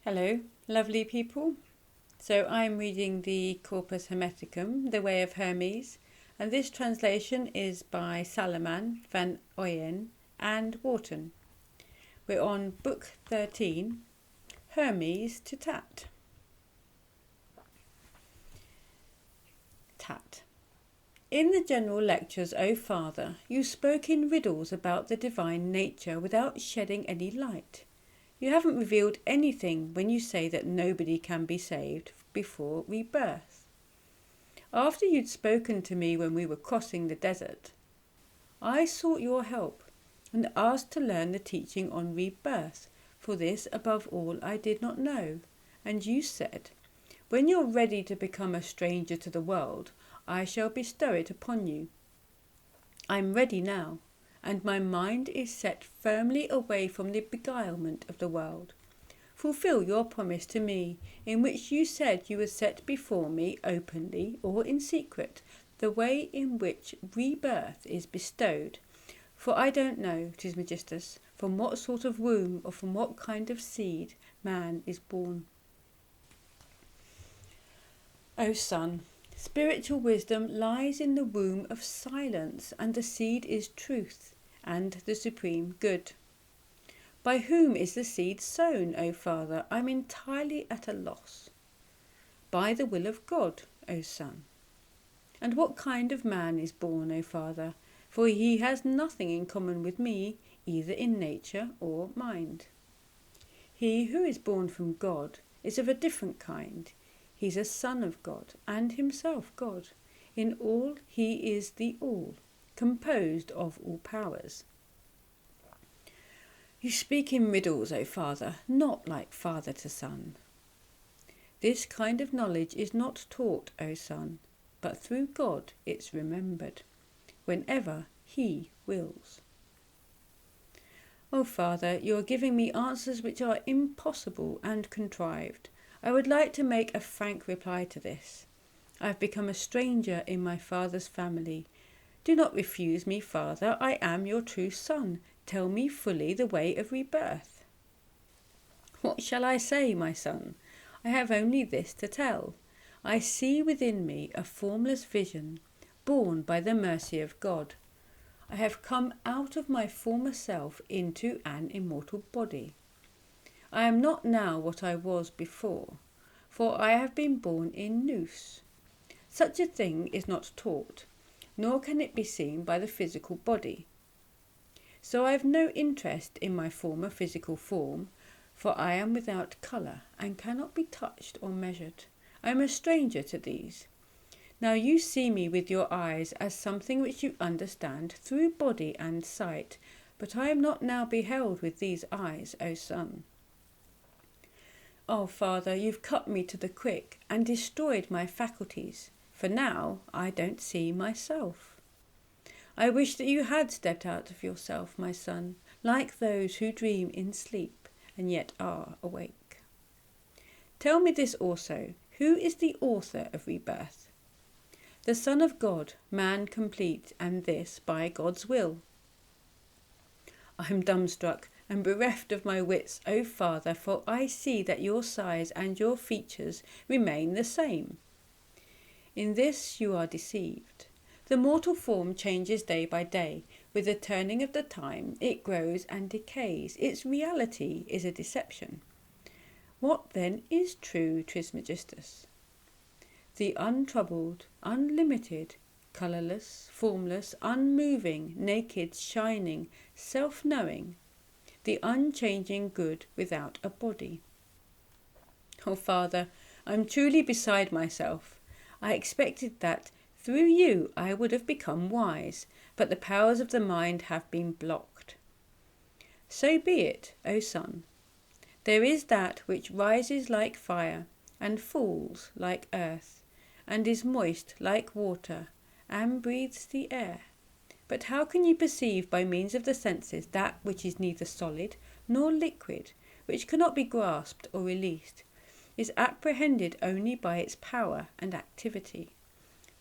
Hello, lovely people. So I'm reading the Corpus Hermeticum, The Way of Hermes, and this translation is by Salaman, Van Oyen and Wharton. We're on Book 13, Hermes to Tat. Tat. In the general lectures, O Father, you spoke in riddles about the divine nature without shedding any light. You haven't revealed anything when you say that nobody can be saved before rebirth. After you'd spoken to me when we were crossing the desert, I sought your help and asked to learn the teaching on rebirth, for this above all I did not know. And you said, when you're ready to become a stranger to the world, I shall bestow it upon you. I'm ready now, and my mind is set firmly away from the beguilement of the world. Fulfill your promise to me, in which you said you would set before me, openly or in secret, the way in which rebirth is bestowed. For I don't know, Trismegistus, from what sort of womb or from what kind of seed man is born. O Son, spiritual wisdom lies in the womb of silence, and the seed is truth and the supreme good. By whom is the seed sown, O Father? I'm entirely at a loss. By the will of God, O Son. And what kind of man is born, O Father? For he has nothing in common with me, either in nature or mind. He who is born from God is of a different kind. He's a son of God, and himself God. In all he is the all, composed of all powers. You speak in riddles, O Father, not like father to son. This kind of knowledge is not taught, O Son, but through God it's remembered, whenever he wills. O Father, you are giving me answers which are impossible and contrived. I would like to make a frank reply to this. I have become a stranger in my father's family. Do not refuse me, Father. I am your true son. Tell me fully the way of rebirth. What shall I say, my son? I have only this to tell. I see within me a formless vision, born by the mercy of God. I have come out of my former self into an immortal body. I am not now what I was before, for I have been born in nous. Such a thing is not taught, nor can it be seen by the physical body. So I have no interest in my former physical form, for I am without colour and cannot be touched or measured. I am a stranger to these. Now you see me with your eyes as something which you understand through body and sight, but I am not now beheld with these eyes, O Son. Oh, Father, you've cut me to the quick and destroyed my faculties, for now I don't see myself. I wish that you had stepped out of yourself, my son, like those who dream in sleep and yet are awake. Tell me this also, who is the author of rebirth? The Son of God, man complete, and this by God's will. I am dumbstruck and bereft of my wits, O Father, for I see that your size and your features remain the same. In this you are deceived. The mortal form changes day by day. With the turning of the time, it grows and decays. Its reality is a deception. What then is true, Trismegistus? The untroubled, unlimited, colourless, formless, unmoving, naked, shining, self-knowing, the unchanging good without a body. Oh, Father, I'm truly beside myself. I expected that through you I would have become wise, but the powers of the mind have been blocked. So be it, O Son. There is that which rises like fire, and falls like earth, and is moist like water, and breathes the air. But how can you perceive by means of the senses that which is neither solid nor liquid, which cannot be grasped or released, is apprehended only by its power and activity?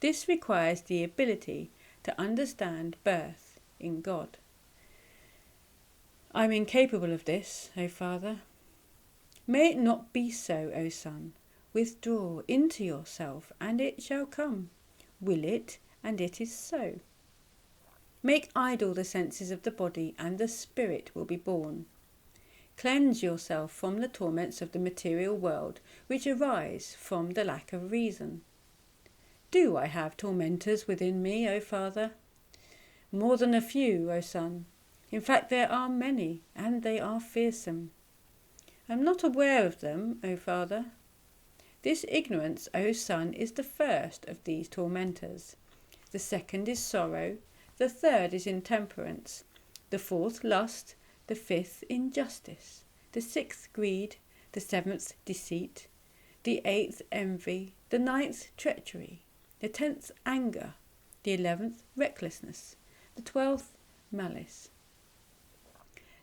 This requires the ability to understand birth in God. I am incapable of this, O Father. May it not be so, O Son. Withdraw into yourself, and it shall come. Will it, and it is so. Make idle the senses of the body, and the spirit will be born. Cleanse yourself from the torments of the material world, which arise from the lack of reason. Do I have tormentors within me, O Father? More than a few, O Son. In fact, there are many, and they are fearsome. I am not aware of them, O Father. This ignorance, O Son, is the first of these tormentors. The second is sorrow, the third is intemperance, the fourth lust, the fifth injustice, the sixth greed, the seventh deceit, the eighth envy, the ninth treachery, the 10th anger, the 11th recklessness, the 12th malice.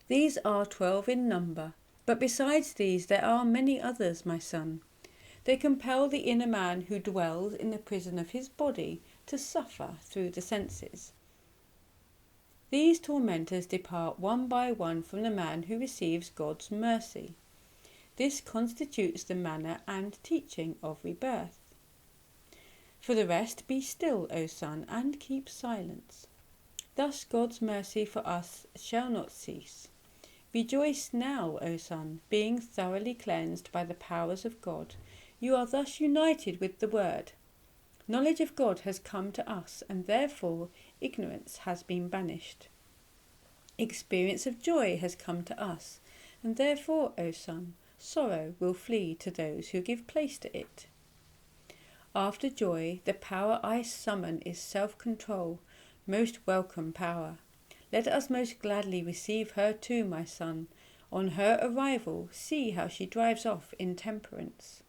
These are 12 in number, but besides these there are many others, my son. They compel the inner man who dwells in the prison of his body to suffer through the senses. These tormentors depart one by one from the man who receives God's mercy. This constitutes the manner and teaching of rebirth. For the rest, be still, O Son, and keep silence. Thus God's mercy for us shall not cease. Rejoice now, O Son, being thoroughly cleansed by the powers of God. You are thus united with the Word. Knowledge of God has come to us, and therefore ignorance has been banished. Experience of joy has come to us, and therefore, O Son, sorrow will flee to those who give place to it. After joy, the power I summon is self-control, most welcome power. Let us most gladly receive her too, my son. On her arrival, see how she drives off intemperance.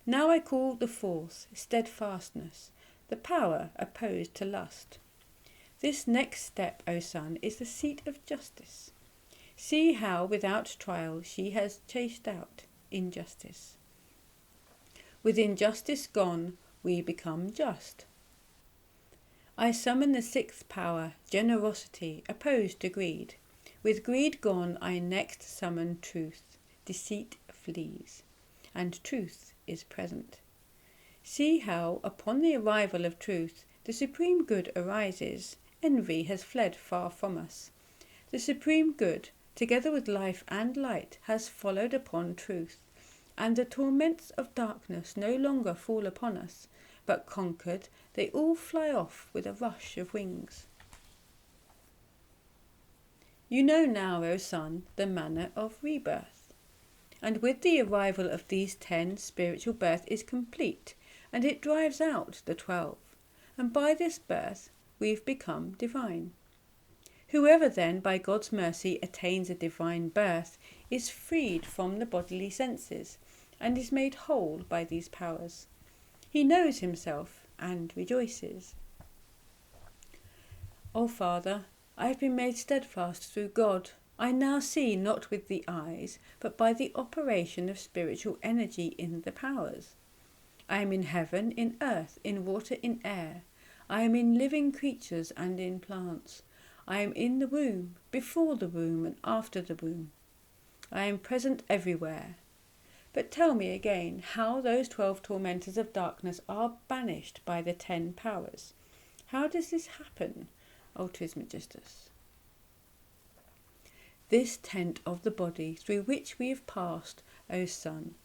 Now I call the fourth steadfastness, the power opposed to lust. This next step, O Son, is the seat of justice. See how without trial she has chased out injustice. With injustice gone, we become just. I summon the sixth power, generosity, opposed to greed. With greed gone, I next summon truth. Deceit flees, and truth is present. See how, upon the arrival of truth, the supreme good arises. Envy has fled far from us. The supreme good, together with life and light, has followed upon truth, and the torments of darkness no longer fall upon us, but conquered, they all fly off with a rush of wings. You know now, O Son, the manner of rebirth. And with the arrival of these 10, spiritual birth is complete, and it drives out the 12. And by this birth, we've become divine. Whoever then, by God's mercy, attains a divine birth, is freed from the bodily senses, and is made whole by these powers. He knows himself and rejoices. O Father, I have been made steadfast through God. I now see not with the eyes, but by the operation of spiritual energy in the powers. I am in heaven, in earth, in water, in air. I am in living creatures and in plants. I am in the womb, before the womb, and after the womb. I am present everywhere. But tell me again how those 12 tormentors of darkness are banished by the 10 powers. How does this happen, O Trismegistus? This tent of the body through which we have passed, O Son,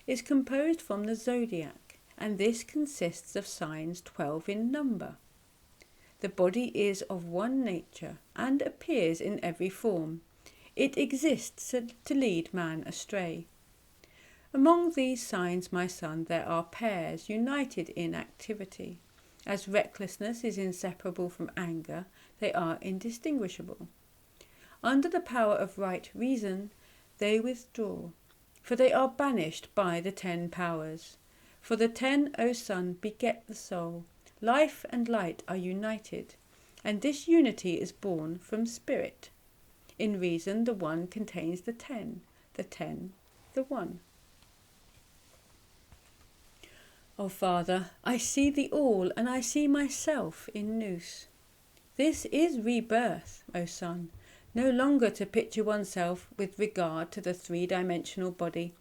is composed from the zodiac, and this consists of signs 12 in number. The body is of one nature and appears in every form. It exists to lead man astray. Among these signs, my son, there are pairs united in activity. As recklessness is inseparable from anger, they are indistinguishable. Under the power of right reason, they withdraw, for they are banished by the 10 powers. For the 10, O Son, beget the soul. Life and light are united, and this unity is born from spirit. In reason, the one contains the 10, the one. O Father, I see the all, and I see myself in Nous. This is rebirth, O Son, no longer to picture oneself with regard to the 3-dimensional body,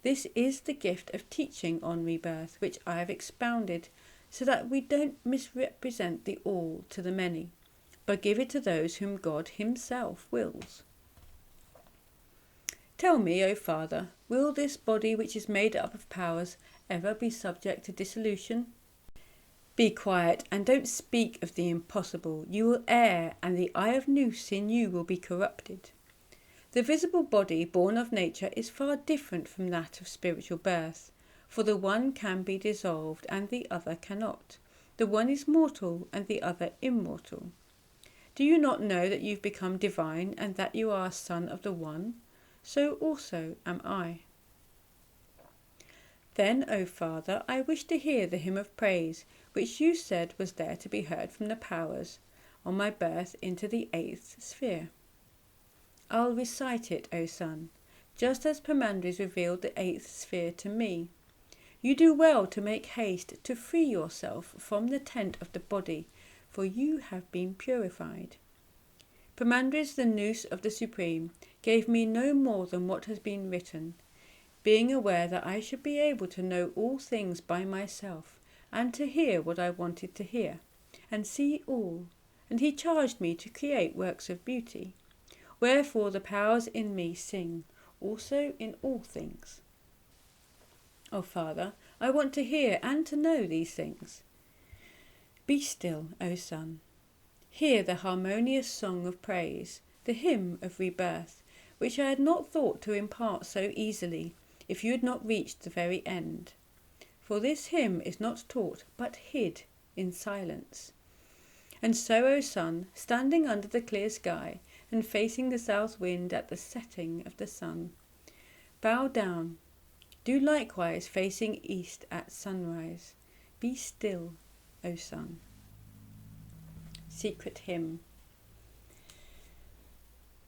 This is the gift of teaching on rebirth, which I have expounded, so that we don't misrepresent the all to the many, but give it to those whom God himself wills. Tell me, O Father, will this body which is made up of powers ever be subject to dissolution? Be quiet and don't speak of the impossible. You will err, and the eye of Nous in you will be corrupted. The visible body born of nature is far different from that of spiritual birth, for the one can be dissolved and the other cannot. The one is mortal and the other immortal. Do you not know that you've become divine and that you are a son of the one? So also am I. Then, O Father, I wish to hear the hymn of praise, which you said was there to be heard from the powers, on my birth into the 8th sphere. I'll recite it, O Son, just as Pimandres revealed the 8th sphere to me. You do well to make haste to free yourself from the tent of the body, for you have been purified. Pimandres, the Nous of the Supreme, gave me no more than what has been written, being aware that I should be able to know all things by myself, and to hear what I wanted to hear, and see all, and he charged me to create works of beauty. Wherefore the powers in me sing, also in all things. O Father, I want to hear and to know these things. Be still, O Son. Hear the harmonious song of praise, the hymn of rebirth, which I had not thought to impart so easily, if you had not reached the very end. For this hymn is not taught, but hid in silence. And so, O Son, standing under the clear sky, and facing the south wind at the setting of the sun, bow down. Do likewise facing east at sunrise. Be still, O Son. Secret Hymn.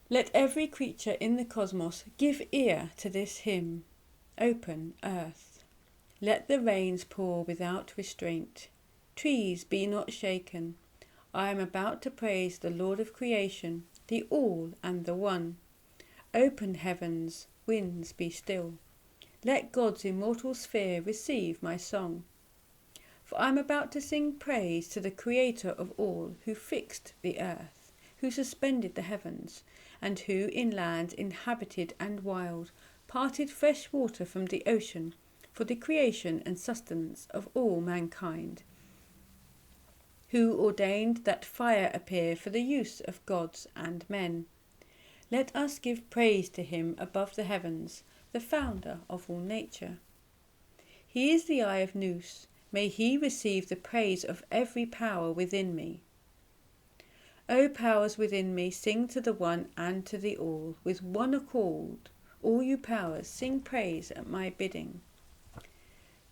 Let every creature in the cosmos give ear to this hymn. Open, earth. Let the rains pour without restraint. Trees, be not shaken. I am about to praise the Lord of creation, the All and the One. Open heavens, winds, be still. Let God's immortal sphere receive my song. For I am about to sing praise to the Creator of all, who fixed the earth, who suspended the heavens, and who in lands inhabited and wild parted fresh water from the ocean for the creation and sustenance of all mankind, who ordained that fire appear for the use of gods and men. Let us give praise to him above the heavens, the founder of all nature. He is the eye of Nous. May he receive the praise of every power within me. O powers within me, sing to the one and to the all, with one accord. All you powers, sing praise at my bidding.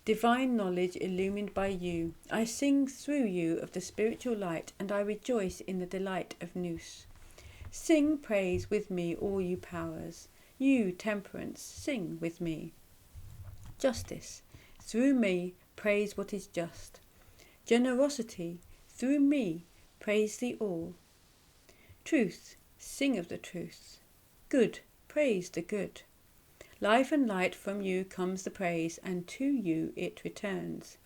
Divine knowledge illumined by you, I sing through you of the spiritual light, and I rejoice in the delight of Nous. Sing praise with me, all you powers. You, temperance, sing with me. Justice, through me, praise what is just. Generosity, through me, praise the all. Truth, sing of the truth. Good, praise the good. Life and light, from you comes the praise, and to you it returns.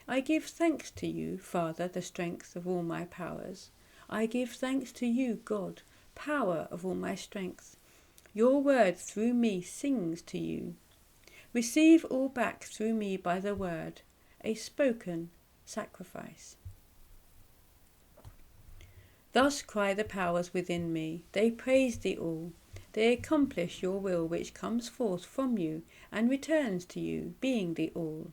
I give thanks to you, Father, the strength of all my powers. I give thanks to you, God, power of all my strength. Your word through me sings to you. Receive all back through me by the word, a spoken sacrifice. Thus cry the powers within me, they praise thee all. They accomplish your will which comes forth from you and returns to you, being the all.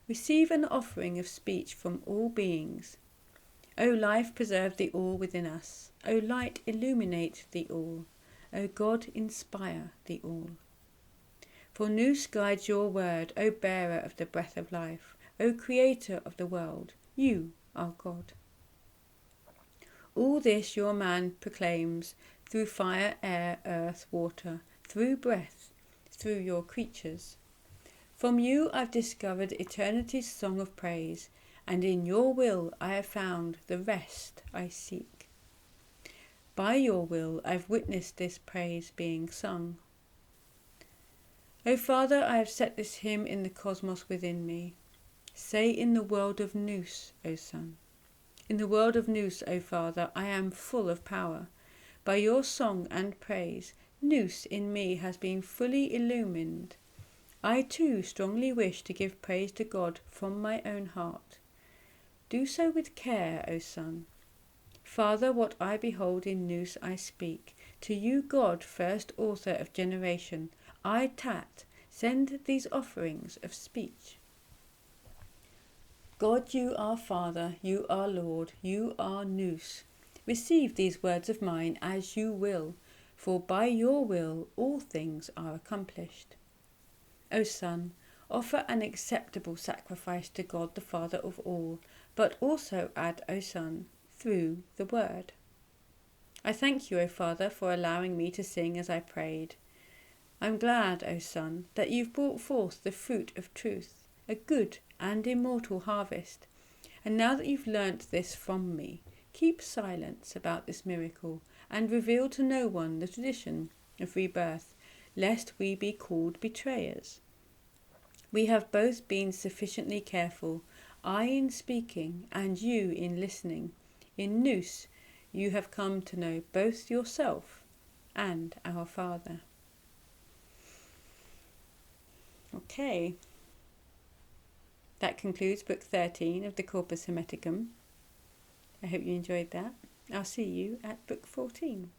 Receive an offering of speech from all beings. O life, preserve the all within us. O light, illuminate the all. O God, inspire the all. For Nous guides your word, O bearer of the breath of life, O creator of the world, you are God. All this your man proclaims, through fire, air, earth, water, through breath, through your creatures. From you I've discovered eternity's song of praise, and in your will I have found the rest I seek. By your will I've witnessed this praise being sung. O Father, I have set this hymn in the cosmos within me. Say in the world of Nous, O Son. In the world of Nous, O Father, I am full of power. By your song and praise, Nous in me has been fully illumined. I too strongly wish to give praise to God from my own heart. Do so with care, O Son. Father, what I behold in Nous I speak. To you, God, first author of generation, I, Tat, send these offerings of speech. God, you are Father, you are Lord, you are Nous. Receive these words of mine as you will, for by your will all things are accomplished. O Son, offer an acceptable sacrifice to God the Father of all, but also add, O Son, through the Word. I thank you, O Father, for allowing me to sing as I prayed. I'm glad, O Son, that you've brought forth the fruit of truth, a good and immortal harvest. And now that you've learnt this from me, keep silence about this miracle and reveal to no one the tradition of rebirth, lest we be called betrayers. We have both been sufficiently careful, I in speaking and you in listening. In Nous, you have come to know both yourself and our Father. Okay, that concludes book 13 of the Corpus Hermeticum. I hope you enjoyed that. I'll see you at book 14.